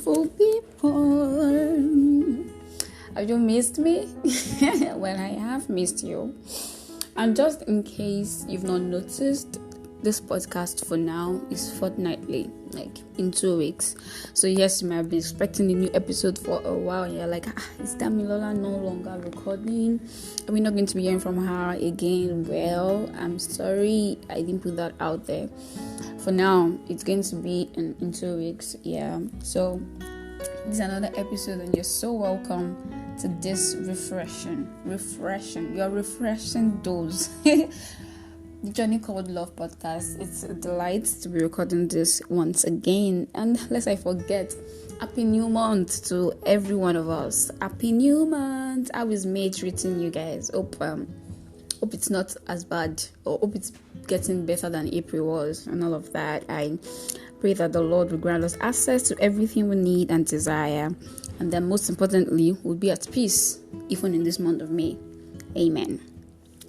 beautiful people. Have you missed me? Well, I have missed you. And just in case you've not noticed, this podcast for now is fortnightly, like in 2 weeks. So yes, you might be expecting a new episode for a while. And you're like, is Damilola no longer recording? Are we not going to be hearing from her again? Well, I'm sorry I didn't put that out there. For now, it's going to be in 2 weeks. Yeah. So this is another episode, and you're so welcome to this refreshing, your refreshing dose. The Journey Called Love podcast. It's a delight to be recording this once again. And lest I forget, Happy New Month to every one of us. Happy New Month. How is May treating you guys? Hope it's not as bad, or hope it's getting better than April was and all of that. I pray that the Lord will grant us access to everything we need and desire, and then most importantly, we'll be at peace even in this month of May. Amen.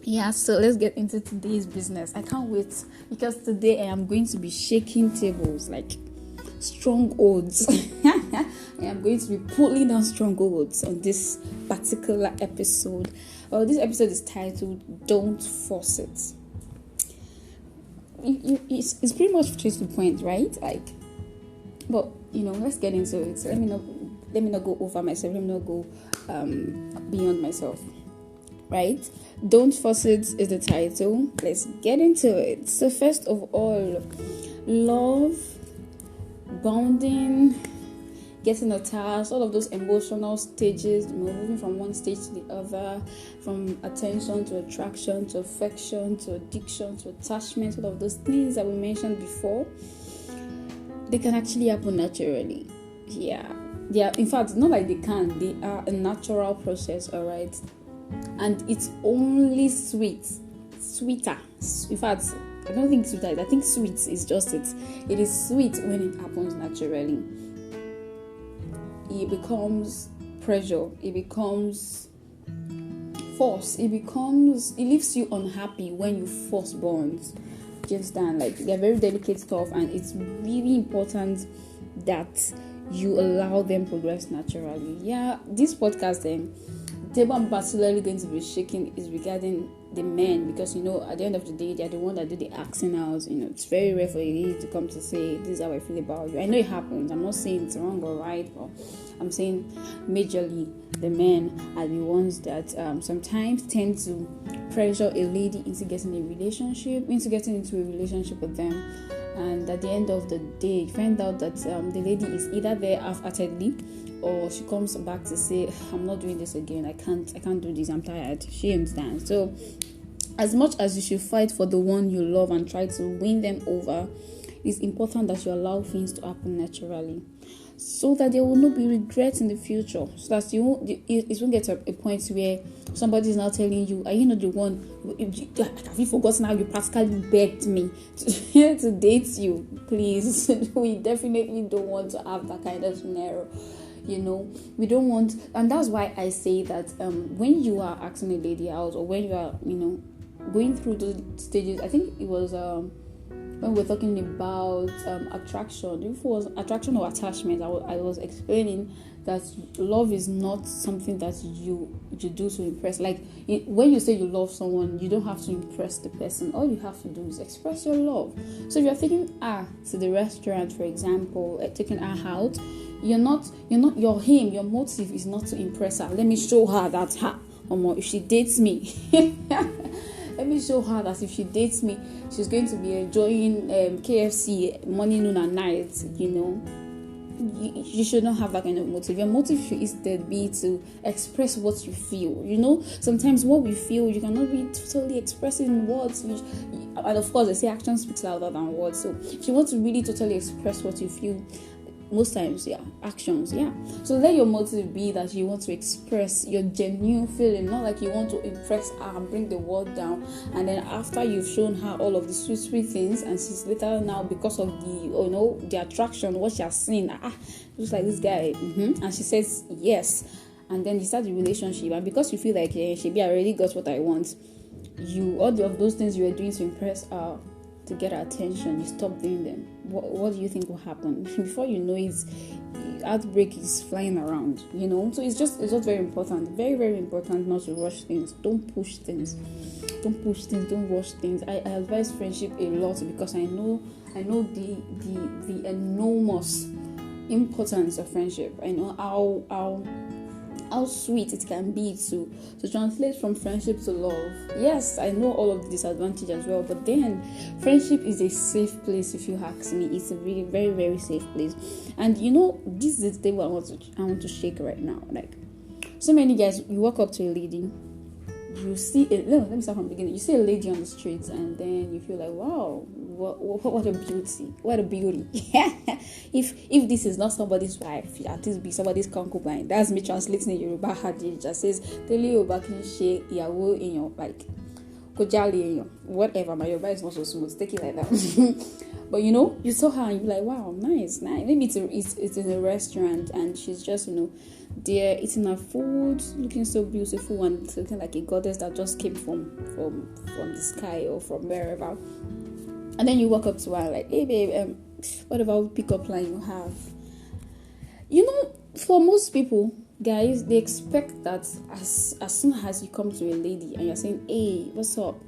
Yeah, so let's get into today's business. I can't wait, because today I am going to be shaking tables like strongholds. I am going to be pulling down strongholds on this particular episode. This episode is titled "Don't Force It." It's pretty much straight to the point, right? But let's get into it. So let me not go over myself. Let me not go beyond myself. Right? Don't Force It is the title. Let's get into it. So first of all, love, bonding, getting attached, all of those emotional stages, moving from one stage to the other, from attention to attraction to affection to addiction to attachment, all of those things that we mentioned before, they can actually happen naturally. Yeah. In fact, not like they can, they are a natural process, all right? And it's only sweeter. In fact, I don't think sweeter. I think sweet is just it. It is sweet when it happens naturally. It becomes pressure. It becomes force. It leaves you unhappy when you force bonds. Do you understand? Like, they're very delicate stuff, and it's really important that you allow them progress naturally. Yeah, this podcast the table I'm particularly going to be shaking is regarding the men, because at the end of the day, they're the one that do the asking out. It's very rare for a lady to come to say, "This is how I feel about you." I know it happens. I'm not saying it's wrong or right, but I'm saying majorly the men are the ones that sometimes tend to pressure a lady into getting into a relationship with them. And at the end of the day, you find out that the lady is either there half-heartedly, or she comes back to say, "I'm not doing this again. I can't do this. I'm tired." She understands. So as much as you should fight for the one you love and try to win them over, it's important that you allow things to happen naturally, so that there will not be regrets in the future. So that it won't get to a point where somebody is now telling you, "Are you not the one? Have you forgotten how you practically begged me to date you?" Please, we definitely don't want to have that kind of scenario. We don't want, and that's why I say that when you are asking a lady out, or when you are, going through those stages, I think it was when we're talking about attraction. If it was attraction or attachment, I was explaining that love is not something that you do to impress. Like, when you say you love someone, you don't have to impress the person. All you have to do is express your love. So if you're taking her to the restaurant, for example, taking her out, your motive is not to impress her. Let me show her that if she dates me, let me show her that if she dates me, she's going to be enjoying KFC morning, noon, and night. You should not have that kind of motive. Your motive should instead be to express what you feel. Sometimes what we feel, you cannot be totally expressing in words. And of course, they say action speaks louder than words. So if you want to really totally express what you feel, most times, actions, So let your motive be that you want to express your genuine feeling, not like you want to impress her and bring the world down. And then after you've shown her all of the sweet things, and she's later now, because of the attraction, what she has seen, just like this guy, and she says yes, and then you start the relationship, and because you feel like I already got what I want, all of those things you were doing to impress her, to get our attention, you stop doing them. What do you think will happen? Before you know it, heartbreak is flying around, So it's just very important, very, very important not to rush things. Don't push things. Don't rush things. I advise friendship a lot because I know the enormous importance of friendship. I know how sweet it can be to translate from friendship to love. Yes, I know all of the disadvantages as well, but then friendship is a safe place. If you ask me, it's a really very, very safe place. And this is the thing I want to shake right now. Like, so many guys, you walk up to a lady, you see let me start from the beginning. You see a lady on the streets, and then you feel like, wow, what a beauty, what a beauty. If this is not somebody's wife, at least be somebody's concubine. That's me translating the Yoruba hadith. Just says tell Yoruba can share yawo in your like kojali in your whatever. My Yoruba is not so smooth, take it like that. But you saw her and you're like, wow, nice. Maybe it's in a restaurant and she's just there eating her food, looking so beautiful and looking like a goddess that just came from the sky or from wherever. And then you walk up to her like, hey babe, what about pickup line you have? For most people, guys, they expect that as soon as you come to a lady and you're saying, hey, what's up?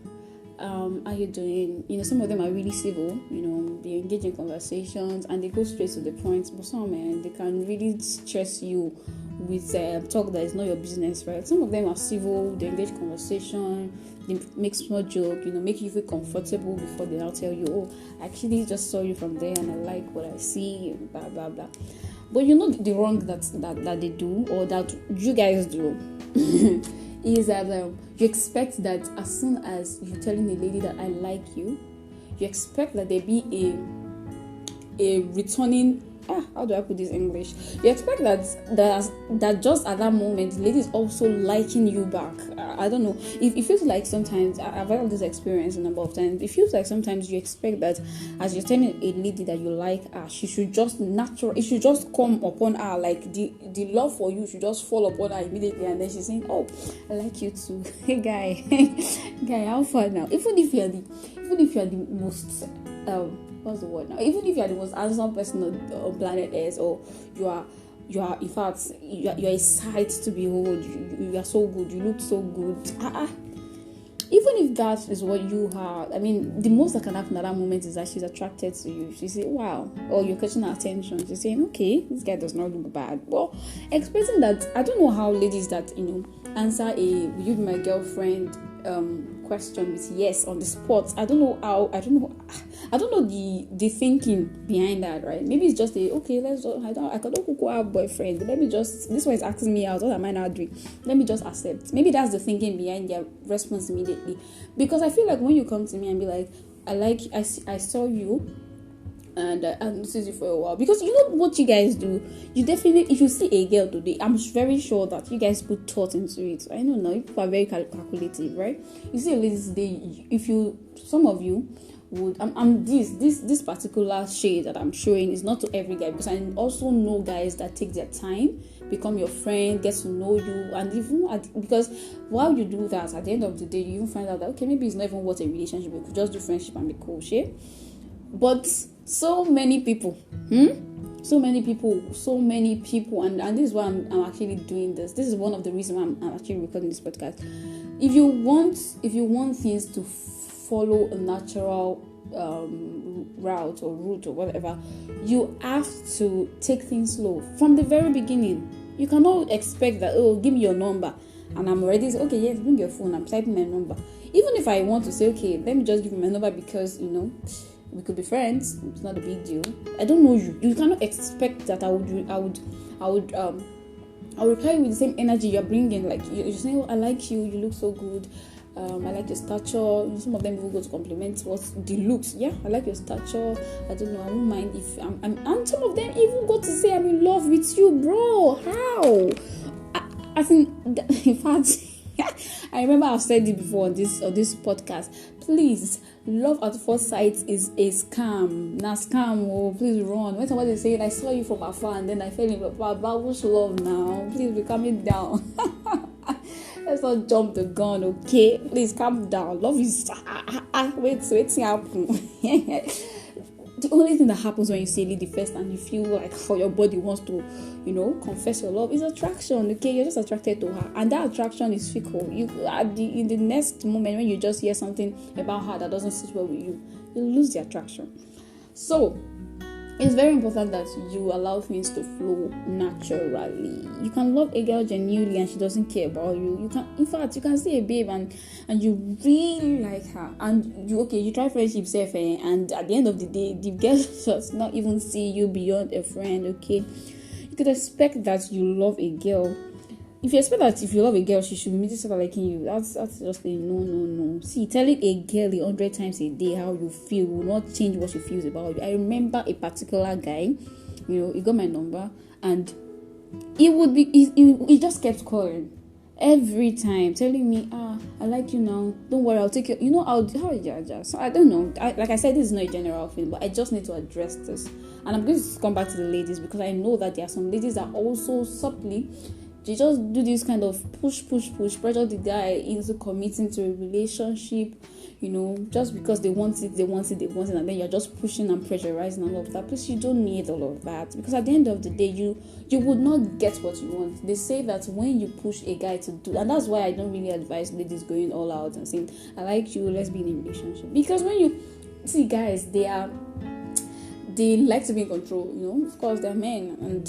How you doing? Some of them are really civil, they engage in conversations and they go straight to the point. But some men, they can really stress you with talk that is not your business, right? Some of them are civil, they engage conversation, they make small joke, make you feel comfortable before they now tell you, oh, I actually just saw you from there and I like what I see, blah blah blah. But the wrong that they do or that you guys do is that you expect that as soon as you're telling a lady that I like you, you expect that there be a returning. How do I put this in English? You expect that just at that moment, the lady is also liking you back. I don't know. It feels like sometimes I've had this experience a number of times. It feels like sometimes you expect that as you're telling a lady that you like her, she should just it should just come upon her, like the love for you should just fall upon her immediately, and then she's saying, "Oh, I like you too." Hey guy, how far now? Even if you're the most what's the word now? Even if you are the most handsome person on planet Earth, or you are in fact you are a sight to behold, you are so good, you look so good. Even if that is what you are, I mean, the most that can happen at that moment is that she's attracted to you. She say, wow, or you're catching her attention. She's saying, okay, this guy does not look bad. Well, expecting that, I don't know how ladies that answer will you be my girlfriend question with yes on the spot. I don't know the thinking behind that, right? Maybe it's just I could cook our boyfriend. Let me just, this one is asking me out, what am I not doing? Let me just accept. Maybe that's the thinking behind their response immediately. Because I feel like when you come to me and be like, I saw you and I haven't seen you for a while, because you know what you guys do. You definitely, if you see a girl today, I'm very sure that you guys put thought into it. I don't know, people are very calculative, right? You see a lady today, some of you would, this particular shade that I'm showing is not to every guy, because I also know guys that take their time, become your friend, get to know you, and even because while you do that, at the end of the day, you even find out that okay, maybe it's not even what a relationship, we could just do friendship and be cool, shit. But so many people, and this is why I'm actually doing this. This is one of the reasons I'm actually recording this podcast. If you want things to follow a natural route or route or whatever, you have to take things slow from the very beginning. You cannot expect that, oh, give me your number and I'm already say, okay, yes, bring your phone, I'm typing my number. Even if I want to say, okay, let me just give you my number because we could be friends, it's not a big deal. I don't know you. You cannot expect that I would reply with the same energy you're bringing. Like you're saying, oh, I like you, you look so good. I like your stature. Some of them even go to compliment what the looks. Yeah, I like your stature. I don't know. I won't mind if and some of them even go to say I'm in love with you, bro. How? I think, in fact, I remember I've said it before on this podcast. Please, love at first sight is a scam. Now scam, oh, please run. When somebody is saying I saw you from afar and then I fell in love, which love now? Please be calming down. Let's not jump the gun, okay? Please calm down. Love is wait happen. The only thing that happens when you see a lady first and you feel like how your body wants to, confess your love is attraction. Okay, you're just attracted to her, and that attraction is fickle. You in the next moment when you just hear something about her that doesn't sit well with you, you lose the attraction. So it's very important that you allow things to flow naturally. You can love a girl genuinely and she doesn't care about you. You can see a babe and you really like her, and you try friendship safe, and at the end of the day, the girl does not even see you beyond a friend. Okay, you could expect that you love a girl. If you expect that if you love a girl, she should immediately start liking you, that's just a no. See, telling a girl 100 times a day how you feel will not change what she feels about you. I remember a particular guy, he got my number, and he just kept calling every time, telling me, I like you now. Don't worry, I'll take you. So I don't know. Like I said, this is not a general thing, but I just need to address this. And I'm going to come back to the ladies because I know that there are some ladies that also subtly. They just do this kind of push, pressure the guy into committing to a relationship, just because they want it, and then you're just pushing and pressurizing all of that. Plus, you don't need all of that, because at the end of the day, you would not get what you want. They say that when you push a guy to do, and that's why I don't really advise ladies going all out and saying, I like you, let's be in a relationship. Because when you see guys, they like to be in control, of course they're men, and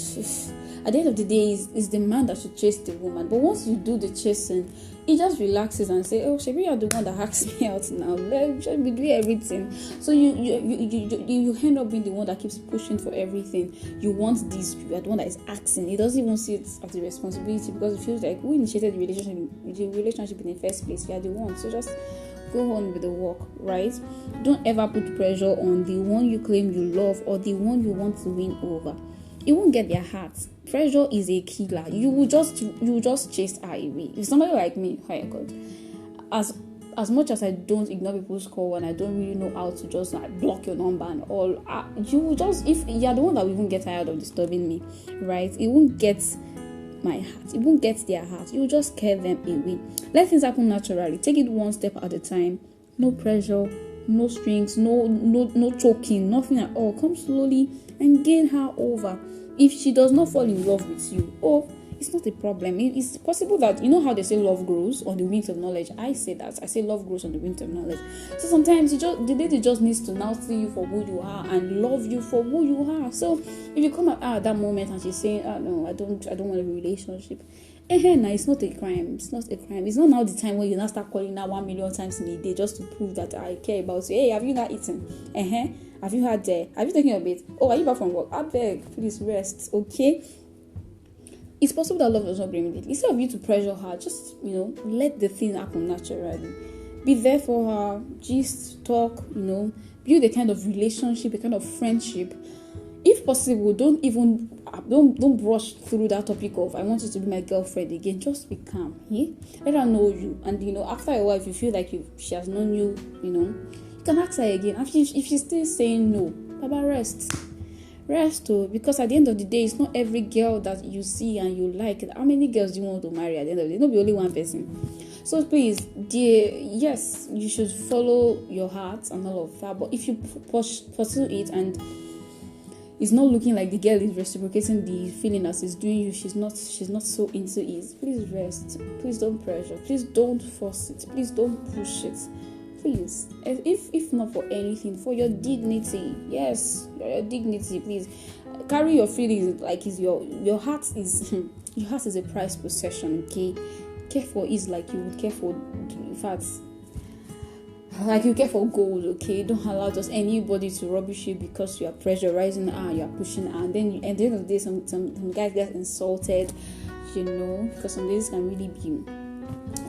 at the end of the day, it's the man that should chase the woman. But once you do the chasing, he just relaxes and say, Shebi, you're the one that asked me out now. Let me do everything. So you end up being the one that keeps pushing for everything. You want this, you are the one that is asking. He doesn't even see it as a responsibility, because it feels like who initiated the relationship in the first place? You are the one. So just go on with the work, right? Don't ever put pressure on the one you claim you love or the one you want to win over. It won't get their hearts. Pressure is a killer. You will just chase her away. If somebody like me, oh God, as much as I don't ignore people's call and I don't really know how to just block your number and all, you will just, if you're the one that will even get tired of disturbing me, right? It won't get my heart. It won't get their heart. You will just scare them away. Let things happen naturally. Take it one step at a time. No pressure, no strings, no choking, nothing at all. Come slowly and gain her over. If she does not fall in love with you, it's not a problem. It's possible that, how they say love grows on the wings of knowledge. I say that. I say love grows on the wings of knowledge. So sometimes the lady just needs to now see you for who you are and love you for who you are. So if you come at that moment and she's saying, no, I don't want a relationship. Now it's not a crime. It's not a crime. It's not now the time when you now start calling now 1 million times in a day just to prove that I care about you. Hey, have you not eaten? Have you had have you taken your bait? Are you back from work? I beg, please rest, okay? It's possible that love does not bring immediately. Instead of you to pressure her, just let the thing happen naturally. Be there for her, just talk, build a kind of relationship, a kind of friendship. If possible, don't brush through that topic of I want you to be my girlfriend again. Just be calm, let her know you, and after a while, if you feel like she has known you, you can ask her again. If she's still saying no, Baba, rest, because at the end of the day, it's not every girl that you see and you like. How many girls do you want to marry at the end of the day? Not be only one person. So please, dear, yes, you should follow your heart and all of that. But if you pursue it and it's not looking like the girl is reciprocating the feeling as it's doing you, she's not so into it, please rest. Please don't pressure. Please don't force it. Please don't push it. Please, if not for anything, for your dignity. Yes, your dignity. Please carry your feelings like it's your heart is your heart is a prized possession. Okay, care for it like you would care for, in fact, like you care for gold. Okay, don't allow just anybody to rubbish you because you are pressurizing her, you are pushing her, and then at the end of the day, some guys get insulted, because some ladies can really be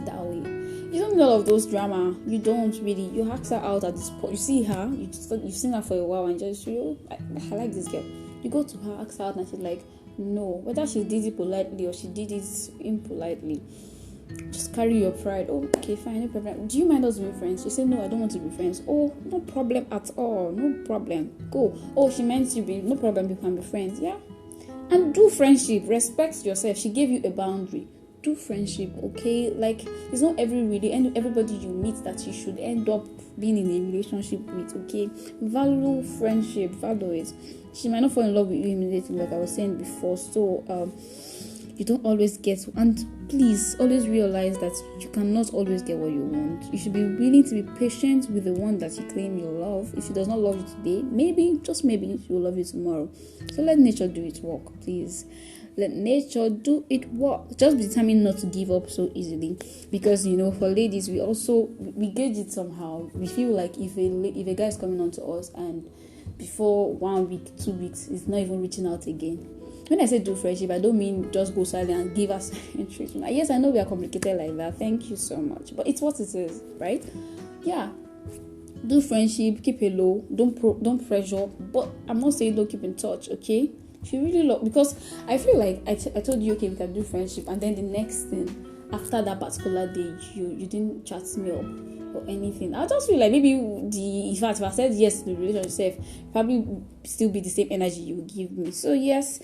that way. You don't need all of those drama. You don't really. You ask her out at this point. You see her. You've seen her for a while and just I like this girl. You go to her, ask her out, and she's like, no. Whether she did it politely or she did it impolitely, just carry your pride. Okay, fine, no problem. Do you mind us being friends? She said, no, I don't want to be friends. No problem at all. No problem. Go. She meant you be. No problem. You can be friends. Yeah. And do friendship. Respect yourself. She gave you a boundary. do friendship, okay? Like, it's not everybody you meet that you should end up being in a relationship with, okay? Value friendship, value it. She might not fall in love with you immediately, like I was saying before. So you don't always get, and please always realize that you cannot always get what you want. You should be willing to be patient with the one that you claim you love. If she does not love you today, maybe, just maybe, she will love you tomorrow. So let nature do its work, please. Let nature do it work. Just be determined not to give up so easily, because for ladies, we gauge it somehow. We feel like if a guy is coming on to us and before 1 week, 2 weeks, he's not even reaching out again. When I say do friendship, I don't mean just go silent and give us treatment. Yes, I know we are complicated like that. Thank you so much, but it's what it is, right? Yeah. Do friendship, keep it low. Don't pressure. But I'm not saying don't keep in touch, okay? If you really love, because I feel like I told you, okay, we can do friendship, and then the next thing after that particular day, you didn't chat me up or anything. I just feel like maybe in fact, if I said yes to the relationship, probably still be the same energy you give me. So yes,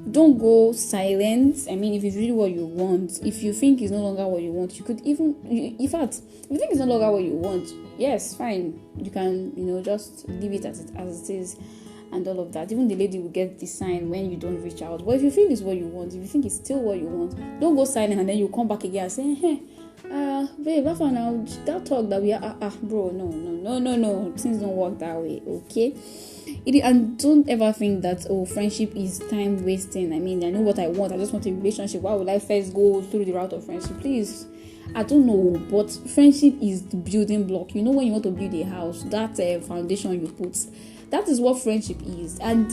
don't go silent. I mean, if it's really what you want, if you think it's no longer what you want, you could even, in fact, if you think it's no longer what you want, yes, fine, you can, just leave it as it is. And all of that. Even the lady will get the sign when you don't reach out. But if you feel it's what you want, if you think it's still what you want, don't go silent and then you come back again and say, hey, babe, I found out that talk that we are, bro, no, things don't work that way, okay? And don't ever think that, friendship is time wasting. I mean, I know what I want. I just want a relationship. Why would I first go through the route of friendship? Please, I don't know, but friendship is the building block. When you want to build a house, that foundation you put, that is what friendship is. And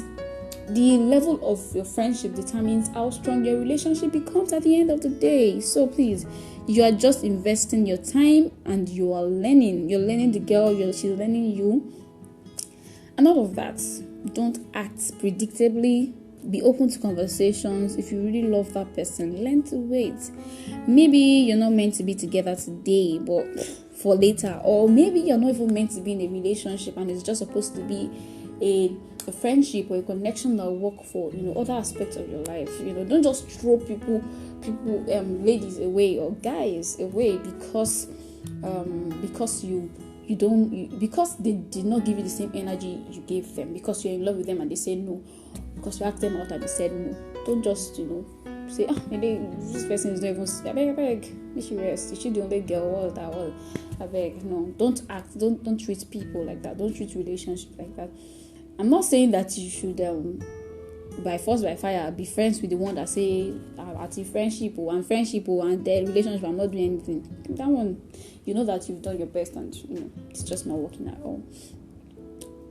the level of your friendship determines how strong your relationship becomes at the end of the day. So please, you are just investing your time and you are learning. You're learning the girl, she's learning you. And all of that. Don't act predictably. Be open to conversations. If you really love that person, learn to wait. Maybe you're not meant to be together today, but for later. Or maybe you're not even meant to be in a relationship and it's just supposed to be a friendship or a connection that will work for other aspects of your life. Don't just throw people ladies away or guys away because because they did not give you the same energy you gave them, because you're in love with them and they say no, because you asked them out and they said no. Don't just say, maybe this person is not even, I beg, make she rest. Is she the only girl? I beg. No, don't don't treat people like that. Don't treat relationships like that. I'm not saying that you should by force by fire be friends with the one that say at the friendship and the relationship, I'm not doing anything. That one, that you've done your best and it's just not working at all.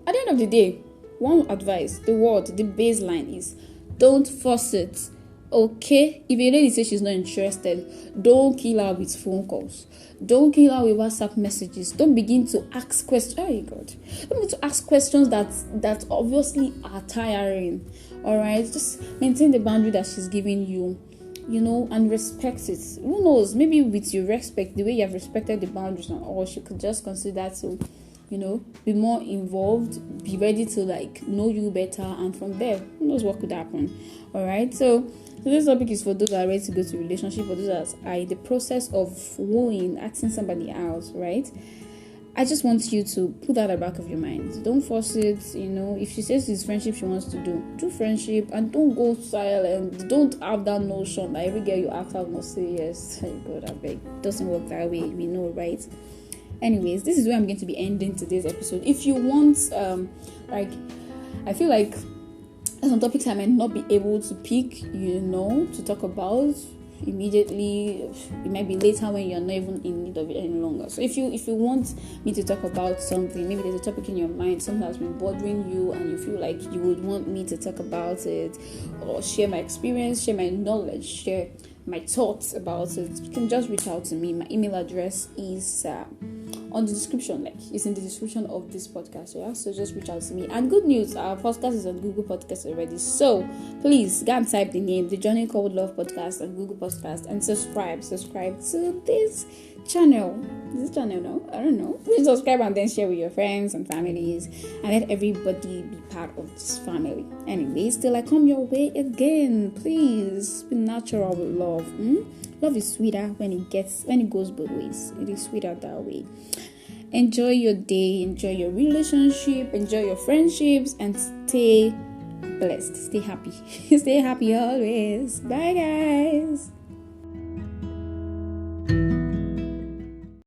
At the end of the day, one advice, the baseline is don't force it. Okay, if a lady says she's not interested, don't kill her with phone calls. Don't kill her with WhatsApp messages. Don't begin to ask questions. Oh my God! Don't begin to ask questions that obviously are tiring. All right, just maintain the boundary that she's giving you, and respect it. Who knows? Maybe with your respect, the way you have respected the boundaries and all, she could just consider to, be more involved, be ready to know you better, and from there, who knows what could happen. All right, so this topic is for those that are ready to go to a relationship, for those that are in the process of wooing, asking somebody out, right? I just want you to put that at the back of your mind. Don't force it, If she says it's friendship she wants to do friendship, and don't go silent. Don't have that notion that every girl you ask out must say yes. God, I beg. It doesn't work that way, we know, right? Anyways, this is where I'm going to be ending today's episode. If you want, I feel like some topics I might not be able to pick, to talk about immediately. It might be later when you're not even in need of it any longer. So if you want me to talk about something, maybe there's a topic in your mind, something that's been bothering you, and you feel like you would want me to talk about it, or share my experience, share my knowledge, share my thoughts about it, you can just reach out to me. My email address is on the description, it's in the description of this podcast, yeah? So just reach out to me. And good news, our podcast is on Google Podcasts already, so please go and type the name, The Journey Called Love Podcast, on Google Podcast, and subscribe to this channel. No, I don't know. Please subscribe and then share with your friends and families, and let everybody be part of this family. Anyways, till I come your way again, please be natural with love. Love is sweeter when it goes both ways. It is sweeter that way. Enjoy your day, enjoy your relationship, enjoy your friendships, and stay blessed. Stay happy. Stay happy always. Bye, guys.